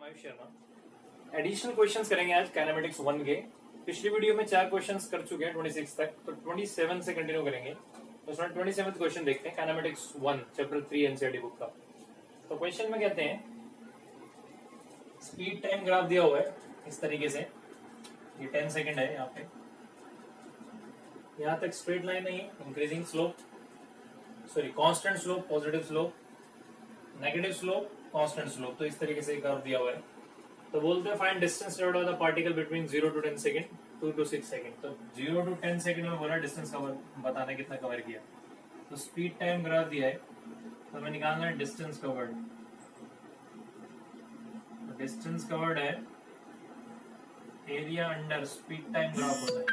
Ayush Sharma. Additional questions करेंगे आज kinematics 1 के। पिछली वीडियो में 4 क्वेश्चंस कर चुके हैं 26 तक, तो 27 से कंटिन्यू करेंगे। तो उसमें 27 क्वेश्चन देखते हैं काइनेमेटिक्स 1 चैप्टर 3 एनसीईआरटी बुक का। तो क्वेश्चन में कहते हैं स्पीड टाइम ग्राफ दिया हुआ है इस तरीके से, ये 10 सेकंड है। यहाँ पे यहाँ तक स्ट्रेट लाइन नहीं है, increasing slope, sorry constant slope, positive slope, negative slope, constant slope. तो इस तरीके से कर्व दिया हुआ है। तो बोलते हैं find distance covered by the particle between 0 to 10 second, 2 to 6 second. तो 0 to 10 सेकंड में बोला डिस्टेंस कवर बताना कितना कवर किया। तो स्पीड टाइम ग्राफ दिया है, तो हमें निकालना है डिस्टेंस कवर्ड। डिस्टेंस कवर्ड है area under speed time graph होता है।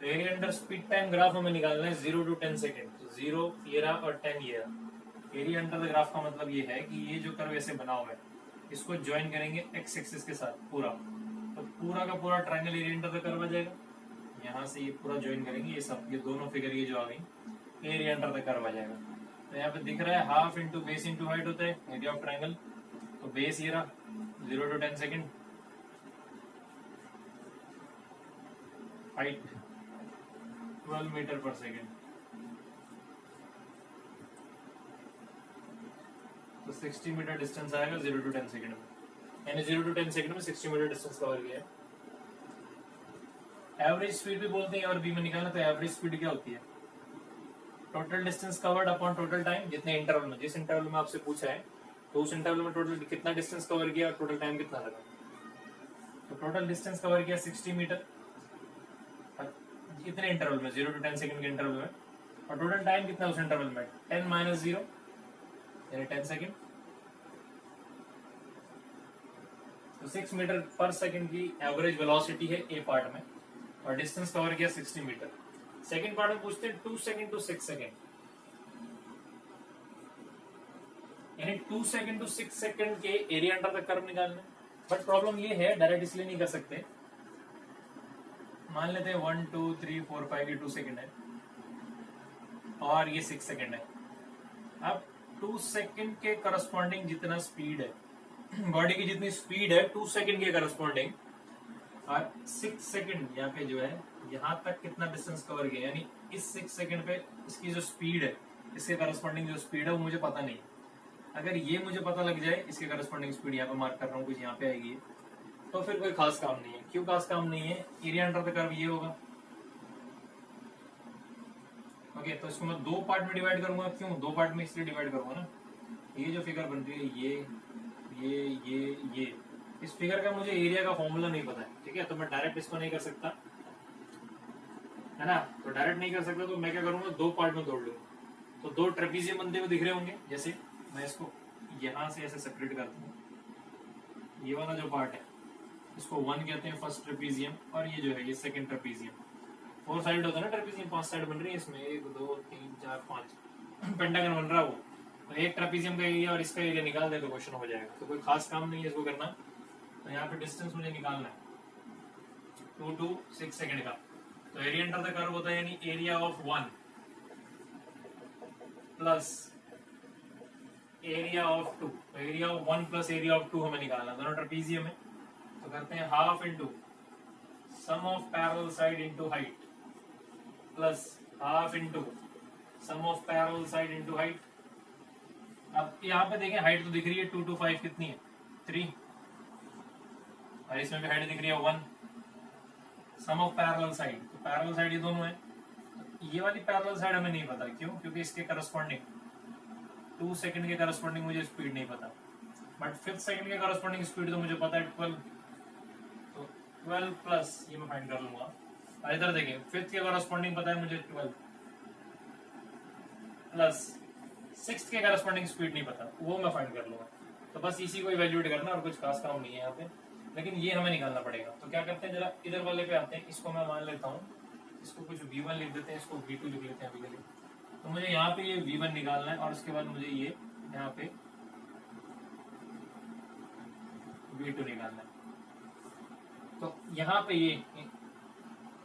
तो area under speed time graph हमें निकालना है 0 to 10 सेकंड। तो 0 ये रहा और 10 ये रहा। एरिया अंडर द ग्राफ का मतलब ये है कि ये जो कर्व ऐसे बना हुआ है इसको ज्वाइन करेंगे एक्स एक्सिस के साथ पूरा। तो पूरा का पूरा triangle area under the curve आ जाएगा। यहाँ से ये पूरा ज्वाइन करेंगे, ये सब, ये दोनों फिगर ये जो आ गई एरिया अंडर द कर्व आ जाएगा। तो यहाँ पे दिख रहा है half into base into height होता है एरिया ऑफ ट्रायंगल। तो बेस ये रहा 0 to 10 सेकंड, हाइट 12 मीटर पर सेकेंड। तो 60 मीटर डिस्टेंस आएगा 0 to 10 सेकेंड में, यानी 0 to 10 सेकेंड में 60 मीटर डिस्टेंस कवर किया है। एवरेज स्पीड भी बोलते हैं और बी में निकालना। तो एवरेज स्पीड क्या होती है? Total distance covered upon total time, जितने इंटरवल में, जिस इंटरवल में आपसे पूछा है तो उस इंटरवल में टोटल कितना डिस्टेंस कवर किया और टोटल टाइम कितना लगा। तो टोटल डिस्टेंस कवर किया 60 मीटर इतने इंटरवल में, 0 to 10 सेकंड के इंटरवल में। और टोटल टाइम कितना उस इंटरवल में? 10 - 0 यानी 10 सेकंड। तो 6 मीटर पर सेकंड की एवरेज वेलोसिटी है ए पार्ट में, और डिस्टेंस कवर किया 60 मीटर। सेकंड पार्ट में पूछते हैं 2 सेकंड to 6 सेकंड, यानी 2 सेकंड to 6 सेकंड के एरिया अंडर द कर्व निकालना। बट प्रॉब्लम ये है, डायरेक्ट इसलिए नहीं कर सकते। मान लेते हैं 1 2 3 4 5 ये 2 सेकंड है और ये 6 सेकंड है। अब 2 सेकंड के करस्पॉन्डिंग जितना स्पीड है, बॉडी की जितनी स्पीड है 2 सेकंड के करस्पॉन्डिंग, और 6 सेकंड यहाँ पे जो है यहाँ तक कितना डिस्टेंस कवर किया, यानी इस 6 सेकंड पे इसकी जो स्पीड है, इसके करस्पॉन्डिंग जो स्पीड है वो मुझे पता नहीं। अगर ये मुझे पता लग जाए, इसके करस्पॉन्डिंग स्पीड यहाँ पे मार्क कर रहा हूँ, कुछ यहाँ पे आएगी, तो फिर कोई खास काम नहीं है। क्यों खास काम नहीं है? एरिया अंडर द कर्व ये होगा। ओके, तो इसको मैं 2 पार्ट में डिवाइड करूंगा। क्यों 2 पार्ट में? इसलिए डिवाइड करूंगा ना, ये जो फिगर बन रही है ये इस फिगर का मुझे एरिया का फॉर्मूला नहीं पता है, ठीक है। तो मैं डायरेक्ट इसको नहीं कर सकता, है ना। तो डायरेक्ट नहीं कर सकता, तो मैं क्या करूंगा, 2 पार्ट में तोड़ लूंगा। तो 2 ट्रेपीजियम बनते हुए दिख रहे होंगे। जैसे मैं इसको यहां से ऐसे सेपरेट करता हूँ, ये वाला जो पार्ट है इसको 1 कहते हैं, फर्स्ट ट्रेपीजियम, और ये जो है ये सेकंड ट्रेपीजियम। 4 साइड होता है ना ट्रेपीजियम, 5 साइड बन रही है इसमें, 1 2 3 4 5 पेंटागन बन रहा है वो। तो एक ट्रेपीजियम का एरिया और इसका एरिया निकाल दे तो क्वेश्चन हो जाएगा। तो कोई खास काम नहीं है इसको करना। तो यहाँ पे डिस्टेंस मुझे निकालना है 2 to 6 सेकंड का। तो एरिया अंडर द कर्व होता है, यानी area of 1 plus area of 2। तो area of 1 plus area of 2 हमें निकालना, दोनों ट्रेपीजियम है। तो करते हैं half into sum of parallel side into height plus half into sum of parallel side into height. अब यहाँ पे देखें हाइट तो दिख रही है 2 to 5 कितनी है? 3, और इसमें भी हाइट दिख रही है 1। सम ऑफ पैरेलल साइड, तो पैरेलल साइड ये दोनों है। ये वाली पैरेलल साइड हमें नहीं पता, क्यों? क्योंकि इसके करस्पॉन्डिंग 2 सेकंड के करस्पॉन्डिंग मुझे स्पीड नहीं पता। बट 5th सेकंड के करस्पॉन्डिंग स्पीड तो मुझे पता है 12। तो 12 प्लस ये मैं फाइंड कर लूंगा। और इधर देखिए 5th के करस्पॉन्डिंग पता है मुझे 12 प्लस 6th के करस्पॉन्डिंग स्पीड नहीं पता, वो मैं फाइंड कर लूंगा। तो बस इसी को इवैल्यूएट करना, और कुछ खास काम नहीं है यहाँ पे, लेकिन ये हमें निकालना पड़ेगा। तो क्या करते हैं, जरा इधर वाले पे आते हैं। इसको मैं मान लेता हूँ, इसको कुछ V1 लिख देते हैं, इसको V2 लिख लेते हैं अभी के लिए। तो मुझे यहाँ पे ये V1 निकालना है, और उसके बाद मुझे ये यहाँ पे V2 निकालना है। तो यहाँ पे ये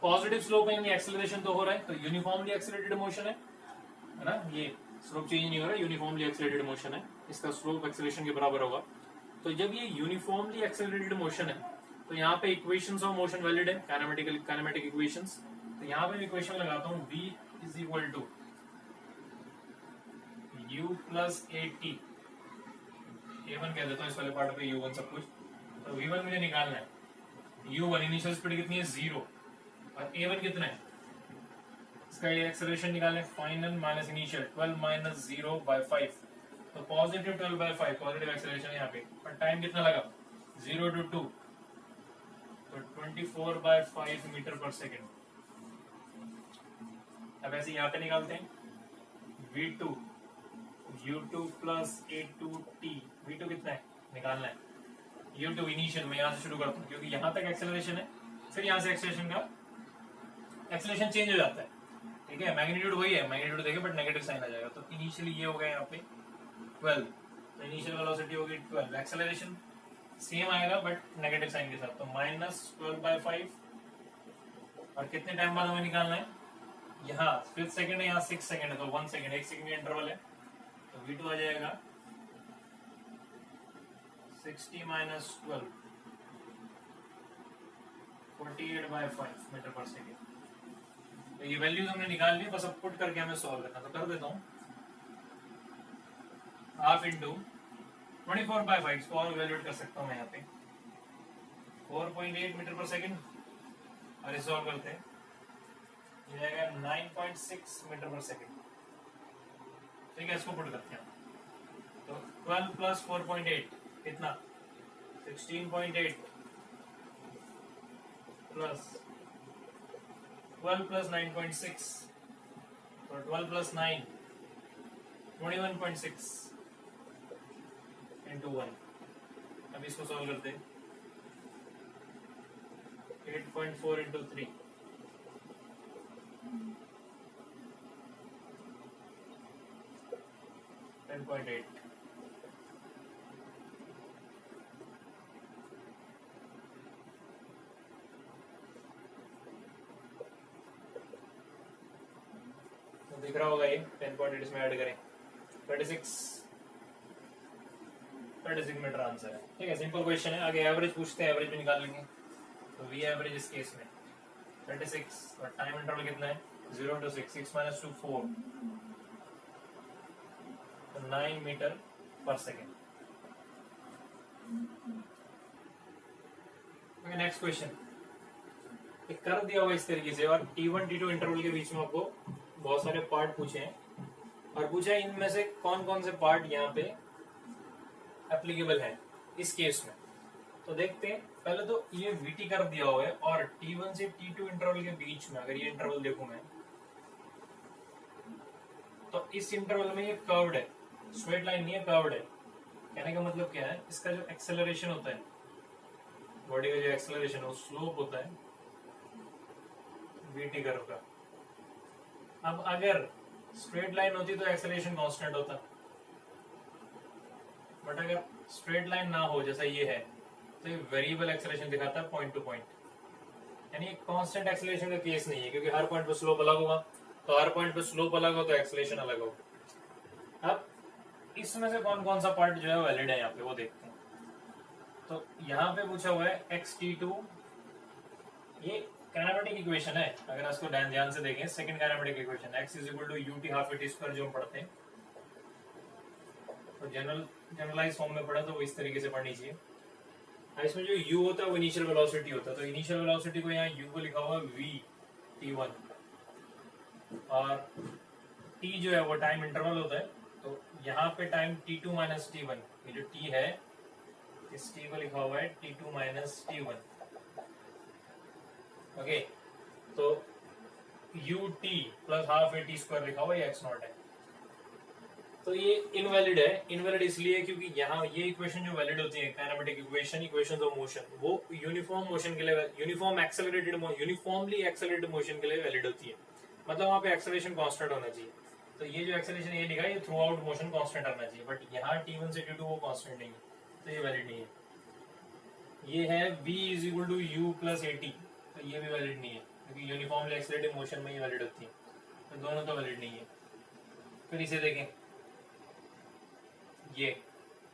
पॉजिटिव स्लोप है, यानी एक्सेलरेशन तो हो रहा है, तो यूनिफॉर्मली एक्सेलरेटेड मोशन है। ना, ये स्लोप चेंज नहीं हो रहा, यूनिफॉर्मली एक्सेलरेटेड मोशन है, इसका स्लोप एक्सेलरेशन के बराबर होगा। तो जब ये यूनिफॉर्मली एक्सेलरेटेड मोशन है तो यहाँ पे इक्वेशंस ऑफ मोशन वैलिड है, काइनेमेटिक इक्वेशंस। तो यहाँ पे इक्वेशन लगाता हूँ v is equal to u plus a t, a1 कह देता हूँ इस वाले पार्ट पे u1 सब कुछ। तो v1 मुझे निकालना है, u1 इनिशियल स्पीड कितनी है 0 और a1 कितना है, इसका ये एक्सेलरेशन निकालें, फाइनल माइनस इनिशियल 12 माइनस 0/5, तो पॉजिटिव 12/5 पॉजिटिव एक्सेलरेशन यहाँ पे। और टाइम कितना लगा 0 to 2, तो 24/5 मीटर पर सेकेंड। अब ऐसे यहाँ पे निकालते हैं v2 u2 plus a2t, v2 कितना है निकालना है, u2 इनिशियल में यहाँ से शुरू करता हूँ क्योंकि यहाँ तक एक्सेलरेशन है, फिर यहाँ से एक्सेलरेशन चेंज हो जाता है, ठीक है। मैग्नीट्यूड वही है, मैग्नीट्यूड देखे बट नेगेटिव साइन आ जाएगा। तो इनिशियली ये हो गया यहाँ पे 12, तो इनिशियल वेलोसिटी होगी 12, एक्सेलरेशन सेम आएगा बट नेगेटिव साइन के साथ, तो माइनस 12/5। और कितने टाइम बाद हमें निकालना है, यहाँ 5 सेकंड है, यहाँ 6 सेकंड है, तो 1 सेकंड, 1 सेकंड का इंटरवल है, तो v2 आ जाएगा 60 माइनस 12 48/5 मीटर पर सेकेंड। तो ये वैल्यूज हमने निकाल ली, बस अब पुट करके हमें सॉल्व करना, तो कर देता हूँ हाफ इंटू 24/5, इसको और इवेल्युएट कर सकता हूँ मैं यहाँ पे 4.8 मीटर पर सेकेंड, और इसे सॉल्व करते हैं ये जाएगा 9.6 मीटर पर सेकेंड, ठीक है। इसको पुट करते हैं, तो 12 प्लस 4.8 कितना 16.8 प्लस 12 प्लस 9.6, तो 12 प्लस 9 21.6 इंटू 1। अब इसको सॉल्व करते हैं 8.4 इंटू 3, 10.8। तो दिख रहा होगा ये 10.8 इसमें ऐड करें 36 मीटर आंसर है, ठीक है। सिंपल क्वेश्चन है। आगे एवरेज पूछते हैं, एवरेज भी निकाल लेंगे। तो वी एवरेज इस केस में 36 और टाइम इंटरवल कितना है 0 to 6, 6 minus 2 4, तो 9 मीटर पर सेकेंड। नेक्स्ट क्वेश्चन, एक कर दिया हुआ इस तरीके से, और T1 T2 इंटरवल के बीच में आपको बहुत सारे पार्ट पूछे हैं, और पूछा है इनमें से कौन कौन से पार्ट यहाँ पे एप्लीकेबल है इस केस में। तो देखते हैं, पहले तो ये VT कर दिया हुआ है, और T1 से T2 इंटरवल के बीच में अगर ये इंटरवल देखूं मैं, तो इस इंटरवल में ये कर्व्ड है, स्ट्रेट लाइन नहीं है, कर्व्ड है। कहने का मतलब क्या है, इसका जो एक्सेलरेशन होता है, बॉडी का जो एक्सेलरेशन है, स्लोप होता है VT कर्व का। अब अगर स्ट्रेट लाइन होती तो एक्सेलरेशन कांस्टेंट होता, बट अगर स्ट्रेट लाइन ना हो जैसा ये है, तो ये वेरिएबल एक्सेलरेशन दिखाता है पॉइंट टू पॉइंट, यानी कांस्टेंट एक्सेलरेशन का केस नहीं है, क्योंकि हर पॉइंट पे स्लोप अलग होगा, तो हर पॉइंट पे स्लोप अलग हो तो एक्सेलरेशन अलग होगा। अब इसमें से कौन कौन सा पार्ट जो है वैलिड है यहाँ पे, वो देखते हैं। तो यहाँ पे पूछा हुआ है xt2, ये काइनेमेटिक इक्वेशन है, अगर इसको ध्यान से देखें, second kinematic equation x is equal to ut half at square जो हम पढ़ते हैं, तो जनरलाइज फॉर्म में पढ़ा तो वो इस तरीके से पढ़नी चाहिए। इसमें जो u होता है वो इनिशियल वेलोसिटी होता है, तो इनिशियल वेलोसिटी को यहाँ u को लिखा हुआ v t1, और t जो है वो टाइम इंटरवल होता है, तो यहाँ पे टाइम t2 माइनस t1, ये जो t है इस t को लिखा हुआ है t2 माइनस t1, ओके। तो ut plus half at square लिखा हुआ है, x नॉट है, तो ये इनवैलिड है। इनवैलिड इसलिए क्योंकि यहाँ ये इक्वेशन जो वैलिड होती है, kinematic equation, equations of motion, वो यूनिफॉर्म मोशन के लिए, यूनिफॉर्मली एक्सेलरेटेड मोशन के लिए वैलिड होती है, मतलब वहाँ पे एक्सेलरेशन कांस्टेंट होना चाहिए। तो ये जो एक्सेलरेशन ये लिखा है, ये थ्रू आउट मोशन कांस्टेंट रहना चाहिए, बट यहाँ T1 से T2 वो कांस्टेंट नहीं है, तो ये वैलिड नहीं है। ये है v is equal to u plus at, तो ये भी वैलिड नहीं है, क्योंकि यूनिफॉर्मली एक्सेलरेटेड मोशन में ये वैलिड होती है, तो दोनों तो वैलिड नहीं है। फिर इसे देखें, ये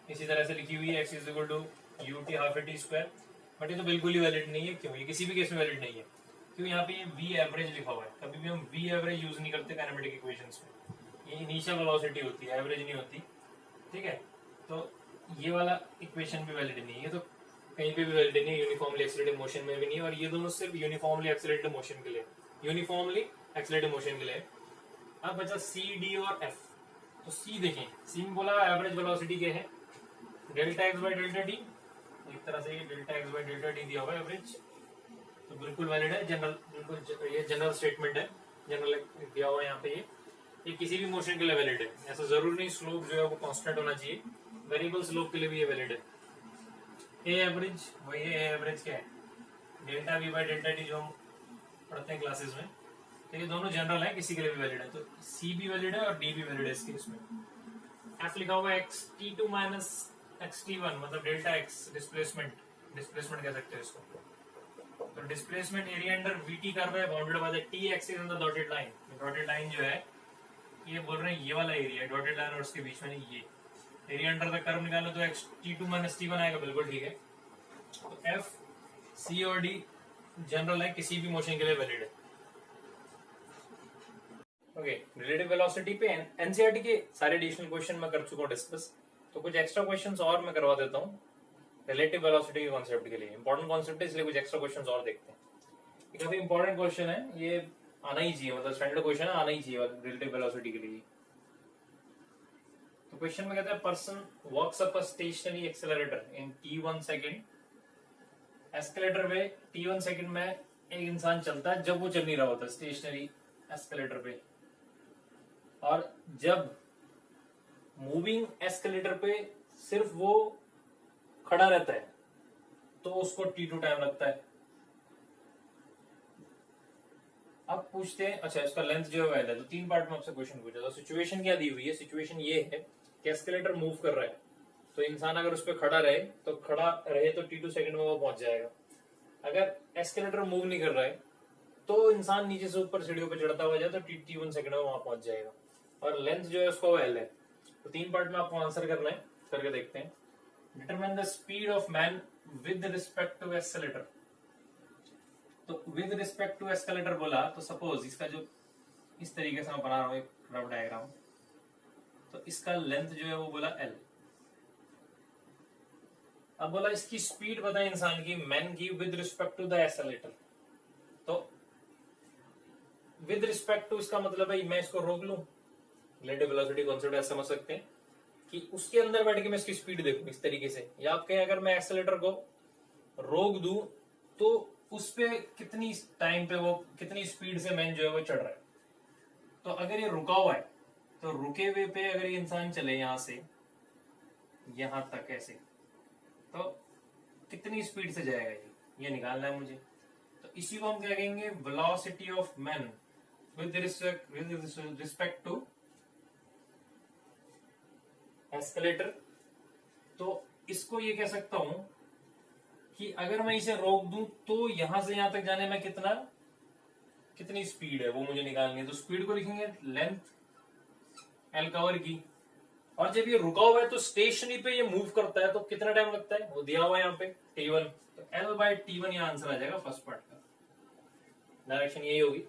इसी तरह से लिखी हुई है x is equal to u t half a t square, but ये तो बिल्कुल ही वैलिड नहीं है। क्यों? ये किसी भी केस में वैलिड नहीं है। क्यों? यहाँ पे ये v एवरेज लिखा हुआ है, कभी भी हम v एवरेज यूज नहीं करते काइनेमेटिक इक्वेशंस में, ये इनिशियल वेलोसिटी होती है, एवरेज नहीं होती। ठीक है, तो ये वाला इक्वेशन भी वैलिड नहीं है, तो कहीं पे भी वैलिड नहीं है, यूनिफॉर्मली एक्सेलरेटेड मोशन में भी नहीं है, और ये दोनों सिर्फ यूनिफॉर्मली एक्सेलरेटेड मोशन के लिए, यूनिफॉर्मली एक्सेलरेटेड मोशन के लिए। अब बचा सी, डी और एफ। तो सी देखें, सी में बोला एवरेज वेलोसिटी के है delta x by delta T, एक तरह से ये delta x by delta T दिया हुआ है एवरेज, तो बिल्कुल वैलिड है, जनरल, बिल्कुल ये जनरल स्टेटमेंट है, जनरल दिया हुआ है यहाँ पे। ये किसी भी मोशन के लिए वैलिड है, ऐसा जरूर नहीं स्लोप जो है वो कांस्टेंट होना चाहिए, वेरिएबल स्लोप के लिए भी ये वैलिड है। ए एवरेज, वही ए एवरेज क्या है, delta we by delta T जो हम पढ़ते हैं क्लासेस में, तो ये दोनों जनरल है, किसी के लिए भी वैलिड है, तो सी भी वैलिड है और डी भी वैलिड है इस केस में। एफ लिखा हुआ है x t two minus x t one, मतलब डेल्टा एक्स डिस्प्लेसमेंट, डिस्प्लेसमेंट कह सकते हैं इसको। तो displacement area under VT curve है bounded by the t axis on the dotted line. Dotted line जो है ये बोल रहे हैं ये वाला एरिया, डॉटेड लाइन और उसके बीच में ये एरिया अंडर द कर्व निकालो तो x t two minus t one आएगा, बिल्कुल ठीक है। तो एफ, सी और डी जनरल है, किसी भी मोशन के लिए वैलिड है। ओके, रिलेटिव वेलोसिटी पे एनसीईआरटी के सारे एडिशनल क्वेश्चन मैं कर चुका हूँ डिस्कस, तो कुछ एक्स्ट्रा क्वेश्चंस और मैं करवा देता हूँ रिलेटिव वेलोसिटी के कॉन्सेप्ट के लिए। इंपॉर्टेंट कॉन्सेप्ट है इसलिए कुछ एक्स्ट्रा क्वेश्चंस और देखते हैं। ये काफी इंपॉर्टेंट क्वेश्चन है, ये आना ही चाहिए, मतलब स्टैंडर्ड क्वेश्चन है, आना ही चाहिए रिलेटिव वेलोसिटी के लिए। तो क्वेश्चन में कहता है person walks up a stationary accelerator in t1 सेकंड। एस्केलेटर पे t1 सेकंड में एक इंसान चलता है जब वो चल नहीं रहा होता स्टेशनरी एस्केलेटर पे, और जब मूविंग एस्केलेटर पे सिर्फ वो खड़ा रहता है तो उसको t2 टाइम लगता है। अब पूछते हैं, अच्छा इसका लेंथ जो है तो 3 पार्ट में आपसे क्वेश्चन पूछा था। सिचुएशन क्या दी हुई है, सिचुएशन ये है कि एस्केलेटर मूव कर रहा है, तो इंसान अगर उस पर खड़ा रहे तो t2 सेकंड में वो पहुंच जाएगा। अगर एस्केलेटर मूव नहीं कर रहा है तो इंसान नीचे से ऊपर सीढ़ियों पर चढ़ता हुआ जाए तो t1 सेकंड में वहां पहुंच जाएगा, और लेंथ जो है उसका वो L है। तो 3 पार्ट में आपको आंसर करना है, करके देखते हैं। Determine the speed of man with respect to escalator. तो विद रिस्पेक्ट टू एस्केलेटर बोला, तो सपोज इसका जो इस तरीके से मैं बना रहा हूं एक रफ डायग्राम, तो इसका लेंथ जो है वो बोला L। अब बोला इसकी स्पीड बताए इंसान की, मैन की, with respect to the escalator. तो विद रिस्पेक्ट टू इसका मतलब है मैं इसको रोक लूं, रिलेटिव वेलोसिटी कॉन्सेप्ट ऐसा समझ सकते हैं कि उसके अंदर बैठ के मैं इसकी स्पीड देखूं इस तरीके से, या आप कहें अगर मैं एक्सेलेटर को रोक दूं तो उस पे कितनी टाइम पे वो कितनी स्पीड से मैन जो है वो चढ़ रहा है। तो अगर ये रुका हुआ है तो रुके हुए पे अगर ये इंसान चले यहां से यहां तक ऐसे, तो कितनी स्पीड से जाएगा ये निकालना है मुझे। तो इसी को हम क्या कहेंगे, velocity of man with respect to escalator. तो इसको ये कह सकता हूं कि अगर मैं इसे रोक दूं तो यहां से यहां तक जाने में कितनी स्पीड है वो मुझे निकालनी है। तो स्पीड को लिखेंगे लेंथ L कवर की, और जब ये रुका हुआ है तो स्टेशनरी पे ये मूव करता है तो कितना टाइम लगता है वो दिया हुआ है यहाँ पे t1, तो L बाय t1 यहाँ आंसर आ जाएगा फर्स्ट पार्ट का, डायरेक्शन यही होगी।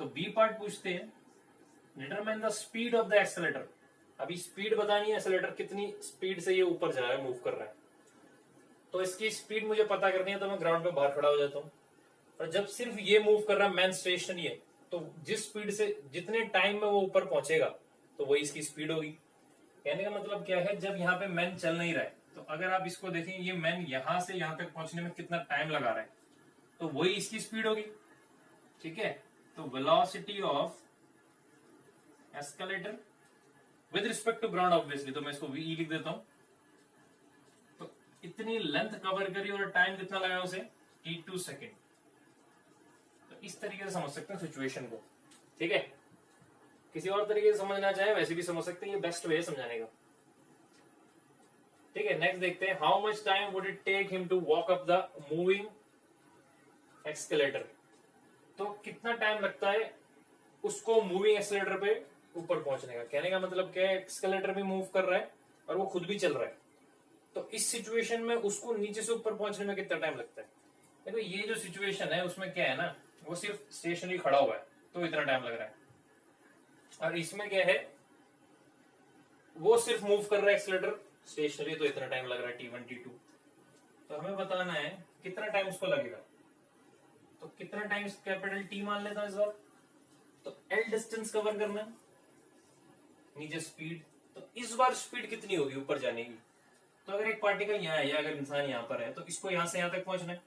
तो बी पार्ट पूछते हैं, determine the speed of the accelerator. अभी स्पीड बतानी है, एक्सेलेटर कितनी स्पीड से ये ऊपर जा रहा है, मूव कर रहा है, तो इसकी स्पीड मुझे पता करनी है। तो मैं ग्राउंड पे बाहर खड़ा हो जाता हूँ, और जब सिर्फ ये मूव कर रहा है, मैन स्टेशनरी है, तो जिस स्पीड से जितने टाइम में वो ऊपर पहुंचेगा तो वही इसकी स्पीड होगी। कहने का मतलब क्या है, जब यहाँ पे मैन चल नहीं रहा है तो अगर आप इसको देखें, ये मैन यहां से यहां तक पहुंचने में कितना टाइम लगा रहा है, तो वही इसकी स्पीड होगी। ठीक है, तो velocity of escalator with respect to ground obviously, तो मैं इसको वी लिख देता हूं। तो इतनी लेंथ कवर करी और टाइम कितना लगा उसे, t2 सेकेंड। तो इस तरीके से समझ सकते हैं सिचुएशन को। ठीक है, किसी और तरीके से समझना चाहे वैसे भी समझ सकते हैं, ये बेस्ट वे है समझाने का। ठीक है, नेक्स्ट देखते हैं, how much time would it take him to walk up the moving escalator. तो कितना टाइम लगता है उसको मूविंग एक्सेलेटर पे ऊपर पहुंचने का। कहने का मतलब क्या है, एक्सकेलेटर भी मूव कर रहा है और वो खुद भी चल रहा है। तो इस सिचुएशन में उसको नीचे से ऊपर पहुंचने में कितना टाइम लगता है? देखो ये जो सिचुएशन है उसमें क्या है ना, वो सिर्फ स्टेशनरी खड़ा हुआ है तो इतना टाइम लग रहा है, और इसमें क्या है, वो सिर्फ मूव कर रहा है एक्सीलरेटर, स्टेशनरी, तो इतना टाइम लग रहा है T1 T2। तो हमें बताना है कितना टाइम उसको लगेगा। तो कितना टाइम कैपिटल T मान लेता है इस बार। तो L डिस्टेंस कवर करना है, नीचे स्पीड, तो इस बार स्पीड कितनी होगी ऊपर जाने की। तो अगर एक पार्टिकल यहाँ है या अगर इंसान यहाँ पर है तो इसको यहाँ से यहाँ तक पहुंचना है।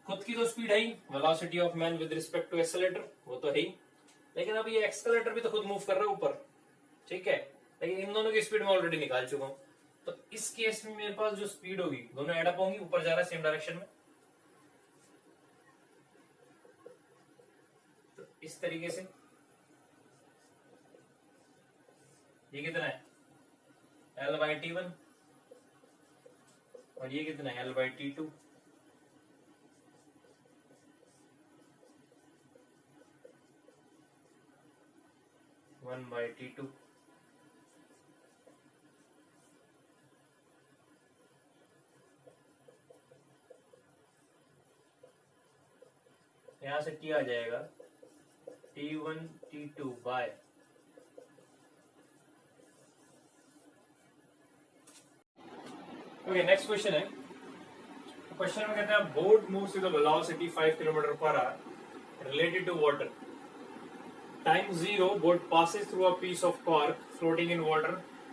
खुद की तो स्पीड है ही, velocity of man with respect to accelerator, वो तो है ही, लेकिन अब ये एक्सेलरेटर भी तो खुद मूव कर रहा है ऊपर, ठीक है, लेकिन इन दोनों की स्पीड मैं ऑलरेडी निकाल चुका हूं। तो इस केस में मेरे पास जो स्पीड होगी दोनों एडअप होंगी, ऊपर जा रहा है सेम डायरेक्शन में। तो इस तरीके से ये कितना है L/T1 और ये कितना है L/T2। T2 यहां से T आ जाएगा T1 T2 by. Okay, next question है। क्वेश्चन में कहता है boat moves with a velocity 5 km/h related to water. Time 0 boat passes through a piece of cork floating in water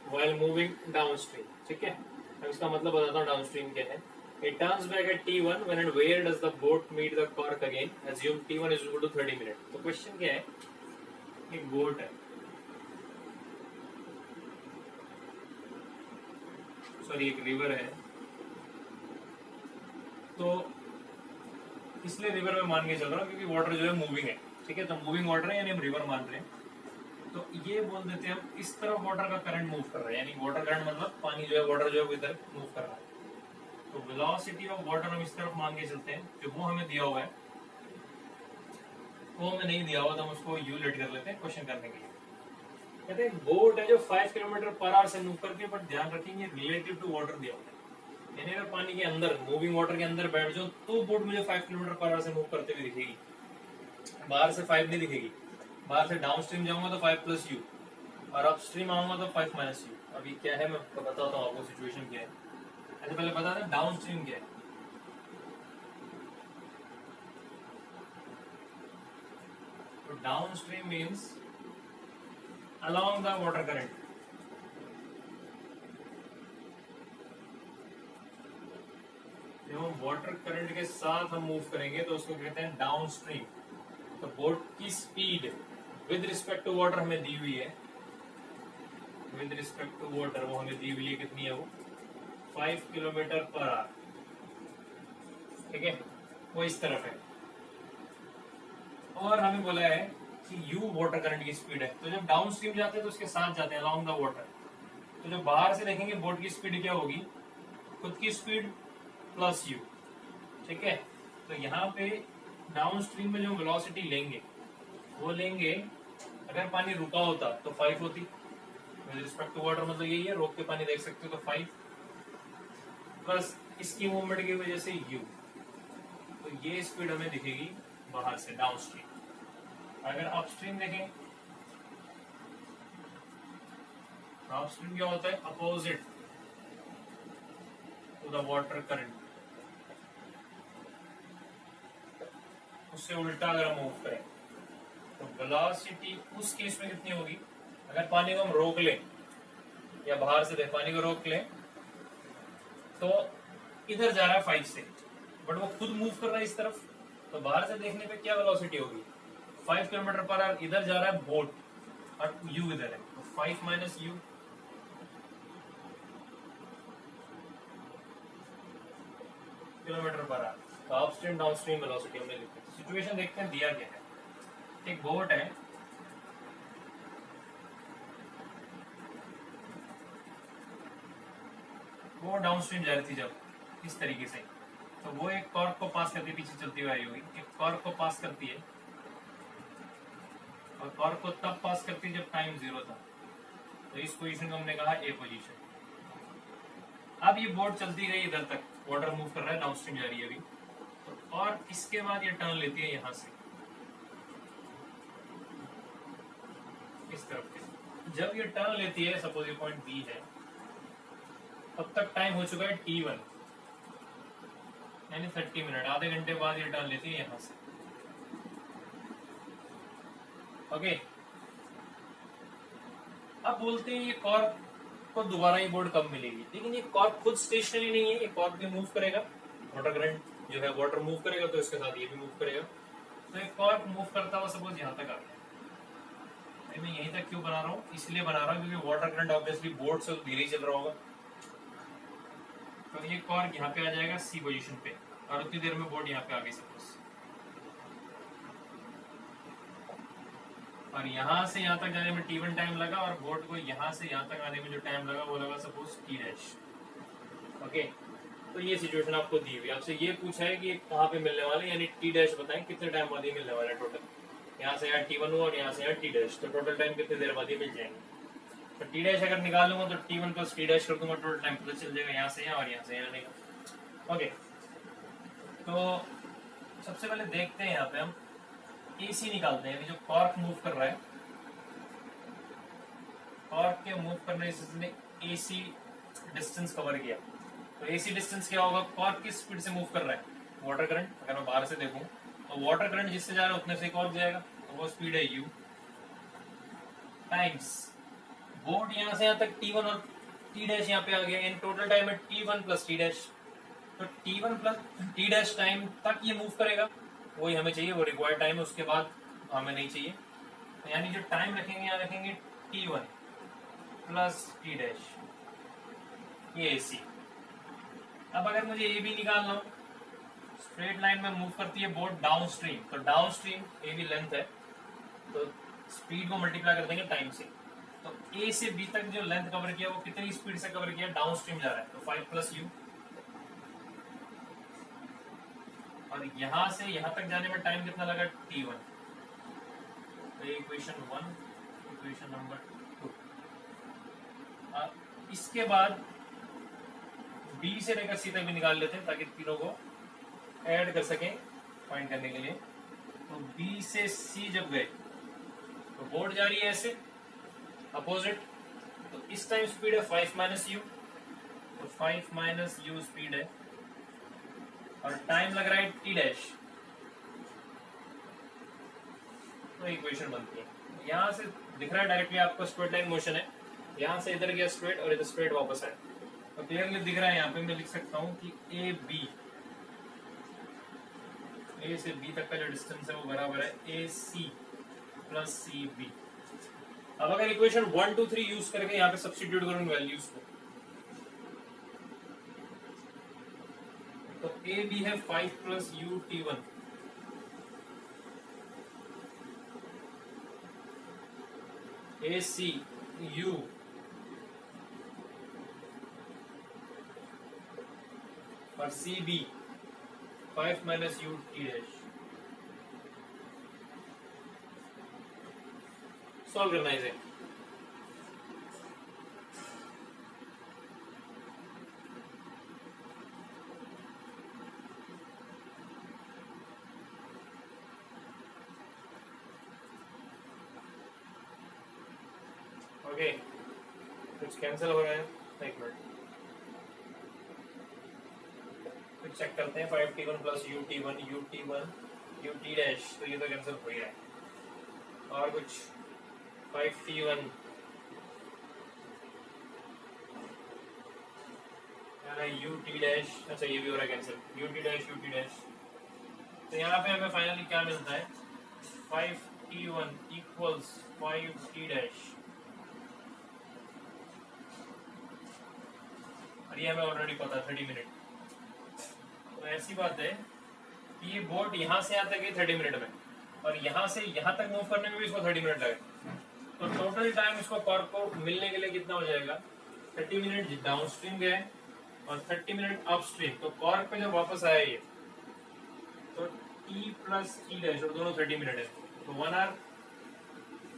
while moving downstream. ठीक है, अब इसका मतलब बताता हूँ डाउनस्ट्रीम क्या है। It turns back at T1 when and where does the boat meet the cork again? Assume T1 is equal to 30 minutes. तो क्वेश्चन क्या है, एक बोट है, सॉरी एक रिवर है, तो इसलिए रिवर में मान के चल रहा हूँ क्योंकि वाटर जो है मूविंग है, ठीक है, तो मूविंग वाटर है यानी हम रिवर मान रहे हैं। तो ये बोल देते हैं हम इस तरफ वाटर का करंट मूव कर रहा है, यानी वाटर करंट मतलब पानी जो है, वाटर जो है वो इधर मूव कर रहा है। तो वेलोसिटी ऑफ वाटर हम इस तरफ मान के चलते हैं, जो वो हमें दिया हुआ है, वो हमें नहीं दिया हुआ तो हम उसको यू लेट कर लेते हैं क्वेश्चन करने के लिए। कहते हैं बोट है जो 5 km/h से मूव करती है, बट ध्यान रखेंगे रिलेटिव टू वाटर दिया हुआ है, यानी अगर पानी के अंदर मूविंग वाटर के अंदर बैठ जाओ तो बोट मुझे 5 km/h से मूव करते हुए दिखेगी, बाहर से 5 नहीं दिखेगी। बाहर से डाउन स्ट्रीम जाऊंगा तो 5 + u और अप स्ट्रीम आऊंगा तो 5 - u। अभी क्या है मैं बताता हूँ आपको सिचुएशन क्या है। ऐसे पहले बता दें डाउन स्ट्रीम क्या है। तो down stream means along the water current। जब हम वाटर करंट के साथ हम मूव करेंगे तो उसको कहते हैं डाउन स्ट्रीम। तो बोट की speed with respect to water हमें दी हुई है, विद रिस्पेक्ट टू वाटर वो हमें दी हुई है, कितनी है वो 5 km/h, ठीक है, वो इस तरफ है। और हमें बोला है कि u वाटर करंट की स्पीड है, तो जब डाउन स्ट्रीम जाते हैं तो उसके साथ जाते हैं अलोंग द वाटर। तो जब बाहर से देखेंगे बोट की स्पीड क्या होगी, खुद की स्पीड प्लस u, ठीक है। तो यहाँ पे डाउन स्ट्रीम में जो वेलोसिटी लेंगे वो लेंगे, अगर पानी रुका होता तो 5 होती, विद रिस्पेक्ट टू वाटर मतलब यही है, रोक के पानी देख सकते हो तो 5 प्लस इसकी मूवमेंट की वजह से u, तो ये स्पीड हमें दिखेगी बाहर से डाउन स्ट्रीम। अगर अपस्ट्रीम देखें, अपस्ट्रीम क्या होता है, opposite to the water current, उससे उल्टा अगर हम मूव करें तो वेलोसिटी उस केस में कितनी होगी, अगर पानी को हम रोक लें या बाहर से पानी को रोक लें तो इधर जा रहा है 5 से, बट वो खुद मूव कर रहा है इस तरफ, तो बाहर से देखने पे क्या वेलोसिटी होगी 5 km/h, इधर जा रहा है बोट और u इधर है, तो 5 - u km/h। तो अपस्ट्रीम डाउनस्ट्रीम वेलोसिटी हमने लिखी। सिचुएशन देखते हैं दिया क्या है। एक बोट है, वो डाउनस्ट्रीम जा रही थी जब इस तरीके से, तो वो एक कॉर्क को पास करती, पीछे चलती हुई आई होगी, एक कॉर्क को पास करती है, और कॉर्क को तब पास करती है जब टाइम 0 था, तो इस पोजीशन को हमने कहा ए पोजीशन। अब ये बोट चलती गई इधर तक, वाटर मूव कर रहा है, डाउनस्ट्रीम जा रही है अभी, तो और इसके बाद ये टर्न लेती है यहां से इस तरफ के। जब ये टर्न लेती है, सपोज ये पॉइंट बी है, तब तक टाइम हो चुका है t1 यानी 30 मिनट। आधे घंटे बाद ये टर्न लेती है यहां से। ओके, अब बोलते हैं ये कॉर्क को दोबारा ये बोर्ड कब मिलेगी, लेकिन ये कॉर्क खुद स्टेशनरी नहीं है, ये कॉर्क भी मूव करेगा, वाटर करंट जो है वाटर मूव करेगा तो इसके साथ ये भी मूव करेगा। तो एक कॉर्क मूव करता हुआ सपोज यहाँ तक आ गया, मैं यहीं तक क्यों बना रहा हूँ, इसलिए बना रहा हूँ क्योंकि वाटर करंट ऑब्वियसली बोर्ड से धीरे ही चल रहा होगा। तो ये कॉर्क यहाँ पे आ जाएगा सी पोजीशन पे, और उतनी देर में बोर्ड यहाँ पे आ गई सपोज, और यहाँ से यहाँ तक जाने में t1 टाइम लगा, और बोर्ड को यहाँ से यहाँ तक आने में जो टाइम लगा वो लगा सपोज t डैश। ओके, तो ये सिचुएशन आपको दी हुई, आपसे ये पूछा है कि कहाँ पे मिलने वाले, यानी t डैश बताएं कितने टाइम बाद ये मिलने वाला टोटल। यहाँ से यहाँ t1 हुआ और यहाँ से यहाँ t डैश, तो टोटल टाइम कितने देर बाद ये मिल जाएंगे। तो t डैश अगर निकालूंगा तो t1 प्लस t डैश कर दूंगा, टोटल टाइम पता चल जाएगा यहाँ से यहाँ और यहाँ से यहाँ आने। ओके, तो सबसे पहले देखते हैं यहाँ पे हम AC निकालते हैं। जो कॉर्क मूव कर रहा है, कॉर्क के मूव करने से इसने AC डिस्टेंस कवर किया, तो AC डिस्टेंस क्या होगा, कॉर्क किस स्पीड से मूव कर रहा है, वाटर करंट। अगर मैं बाहर से देखूं तो वाटर करंट जिससे जा रहा है उतने से कॉर्क जाएगा, तो वो स्पीड है u टाइम्स बोर्ड यहाँ से यहाँ तक t1 और t डैश यहाँ पे आ गया, इन टोटल टाइम है t1 प्लस t डैश। तो t1 plus t dash time तक ये मूव करेगा, वही हमें चाहिए, वो रिक्वायर्ड टाइम है, उसके बाद हमें नहीं चाहिए। तो यानी जो टाइम रखेंगे यहाँ रखेंगे t1 प्लस t डैश, ये AC। अब अगर मुझे ए बी निकालना हो, स्ट्रेट लाइन में मूव करती है बोट डाउन स्ट्रीम, तो down stream A B length है, तो स्पीड को मल्टीप्लाई कर देंगे टाइम से। तो ए से बी तक जो लेंथ कवर किया वो कितनी स्पीड से कवर किया, डाउन स्ट्रीम जा रहा है, तो 5 प्लस यू, और यहां से यहां तक जाने में टाइम कितना लगा t1। तो इक्वेशन 1, इक्वेशन नंबर 2। इसके बाद B से लेकर C तक भी निकाल लेते हैं ताकि तीनों को ऐड कर सकें फाइंड करने के लिए। तो B से C जब गए तो बोर्ड जा रही है ऐसे अपोजिट, तो इस टाइम स्पीड है 5 माइनस यू, तो 5 माइनस यू स्पीड है, और टाइम लग रहा है t डैश, तो इक्वेशन बनती है। यहां से दिख रहा है डायरेक्टली आपको स्ट्रेट लाइन मोशन है, यहां से इधर गया स्ट्रेट और इधर स्ट्रेट वापस आया, तो क्लियरली दिख रहा है। यहाँ पे मैं लिख सकता हूँ कि ए से बी तक का जो डिस्टेंस है वो बराबर है AC प्लस CB। अब अगर इक्वेशन 1 2 3 यूज करके यहाँ पे सब्स्टिट्यूट करूँ वैल्यूज को, तो AB है 5 plus you t1, AC U और CB 5 minus you t dash. Solve करना है इसे। ओके, कुछ कैंसिल हो रहा है, एक मिनट फिर चेक करते हैं। 5t1 plus ut1 ut dash, तो ये तो कैंसिल हो ही रहा है। और कुछ 5t1 ut डैश, अच्छा ये भी हो रहा है कैंसिल, ut डैश। तो यहाँ पे हमें फाइनली क्या मिलता है, 5t1 इक्वल्स 5t डैश, और ये हमें ऑलरेडी पता है 30 मिनट। तो ऐसी बात है कि ये बोट यहाँ से यहाँ तक गई 30 मिनट में, और यहाँ से यहाँ तक मूव करने में भी इसको 30 मिनट लगे, तो टोटल टाइम इसको कॉर्क को मिलने के लिए कितना हो जाएगा, 30 मिनट डाउन स्ट्रीम गए और 30 मिनट अप स्ट्रीम। तो कॉर्क पे जब वापस आया ये, तो t प्लस t डैश, और दोनों 30 मिनट है, तो 1 आवर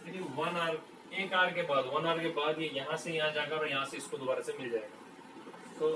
देखिए 1 आर, 1 आर के बाद 1 आर के बाद ये यहाँ से यहाँ जाकर और यहाँ से इसको दोबारा से मिल जाएगा। तो